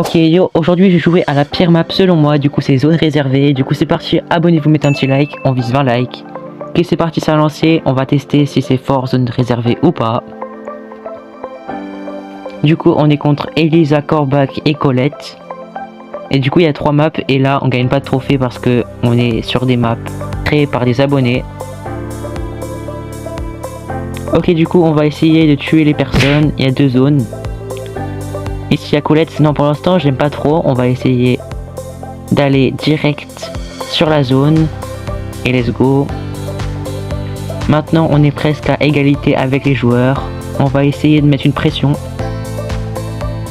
Ok yo, aujourd'hui je vais jouer à la pire map selon moi, du coup c'est zone réservée, du coup c'est parti, abonnez-vous, mettez un petit like, on vise 20 likes. Ok c'est parti, ça a lancé, on va tester si c'est fort zone réservée ou pas. Du coup on est contre Elisa, Korbach et Colette. Et du coup il y a 3 maps et là on gagne pas de trophée parce que on est sur des maps créées par des abonnés. Ok du coup on va essayer de tuer les personnes, il y a 2 zones. Ici à Colette, non pour l'instant j'aime pas trop, on va essayer d'aller direct sur la zone et let's go. Maintenant on est presque à égalité avec les joueurs, on va essayer de mettre une pression.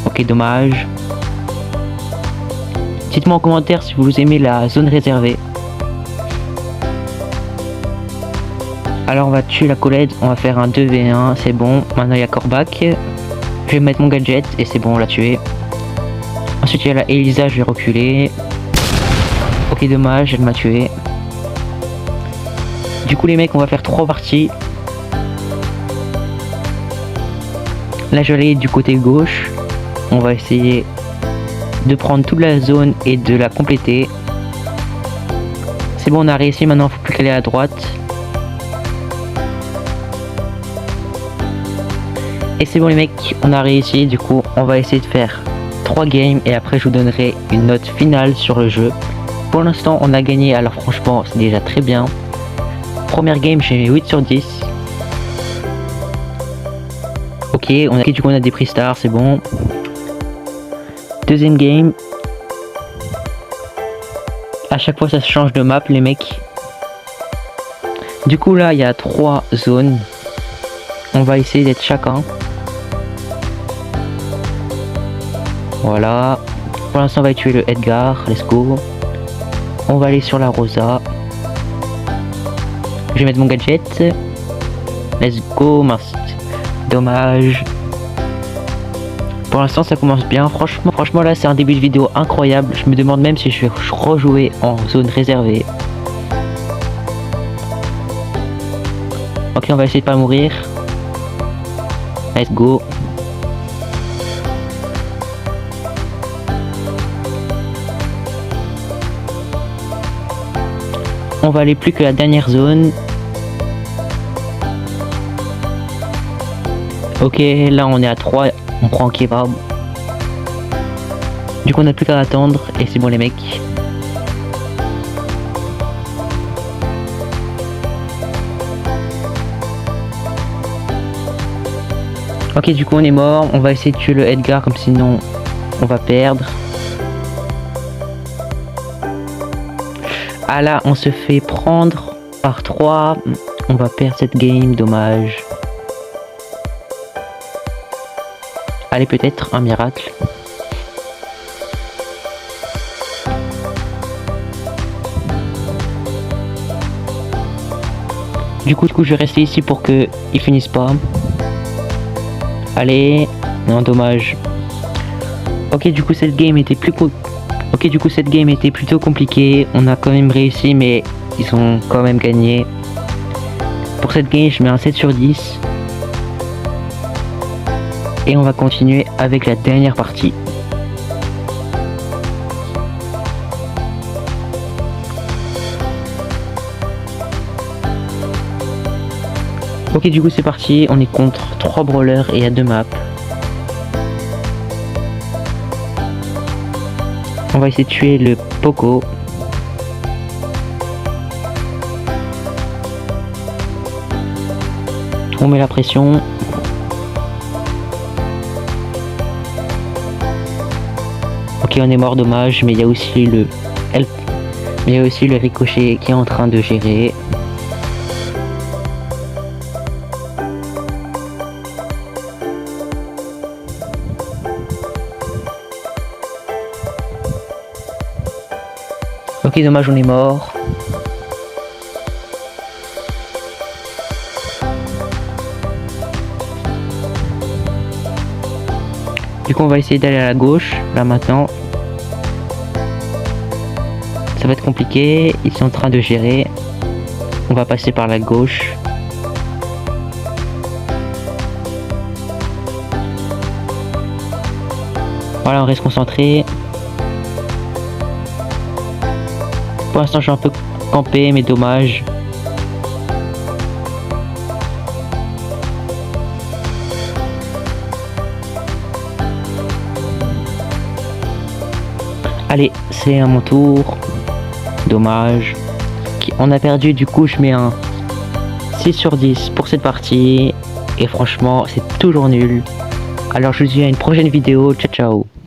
Ok dommage. Dites-moi en commentaire si vous aimez la zone réservée. Alors on va tuer la Colette, on va faire un 2v1, c'est bon. Maintenant il y a Korbach. Je vais mettre mon gadget et c'est bon, on l'a tué. Ensuite il y a la Elisa, je vais reculer. Ok dommage, elle m'a tué. Du coup les mecs, on va faire 3 parties. Là je vais aller du côté gauche. On va essayer de prendre toute la zone et de la compléter. C'est bon, on a réussi, maintenant il faut plus qu'elle aille à droite. Et c'est bon les mecs, on a réussi, du coup on va essayer de faire 3 games et après je vous donnerai une note finale sur le jeu. Pour l'instant on a gagné, alors franchement c'est déjà très bien. Première game j'ai mis 8 sur 10. Ok, du coup on a des prix stars, c'est bon. Deuxième game. À chaque fois ça change de map les mecs. Du coup là il y a 3 zones. On va essayer d'être chacun. Voilà. Pour l'instant on va tuer le Edgar, let's go. On va aller sur la Rosa. Je vais mettre mon gadget. Let's go, mince. Dommage. Pour l'instant ça commence bien, franchement là c'est un début de vidéo incroyable. Je me demande même si je vais rejouer en zone réservée. Ok, on va essayer de pas mourir. Let's go. On va aller plus que la dernière zone. Ok, là on est à 3, on prend kebab. Du coup on n'a plus qu'à attendre et c'est bon les mecs. Ok, du coup on est mort, on va essayer de tuer le Edgar comme sinon on va perdre. Ah là on se fait prendre par 3, on va perdre cette game, dommage. Allez, peut-être un miracle. Du coup je vais rester ici pour que ils finissent pas. Allez, non dommage. Ok, du coup cette game était plutôt compliquée. On a quand même réussi mais ils ont quand même gagné. Pour cette game je mets un 7 sur 10. Et on va continuer avec la dernière partie. Ok, du coup c'est parti, on est contre 3 brawlers et il y a 2 maps. On va essayer de tuer le Poco. On met la pression. Ok, on est mort, dommage, mais il y a aussi le ricochet qui est en train de gérer. Ok, dommage, on est mort. Du coup on va essayer d'aller à la gauche, là maintenant. Ça va être compliqué, ils sont en train de gérer. On va passer par la gauche. Voilà, on reste concentré. Pour l'instant, je suis un peu campé, mais dommage. Allez, c'est à mon tour. Dommage. On a perdu, du coup, je mets un 6 sur 10 pour cette partie. Et franchement, c'est toujours nul. Alors, je vous dis à une prochaine vidéo. Ciao, ciao.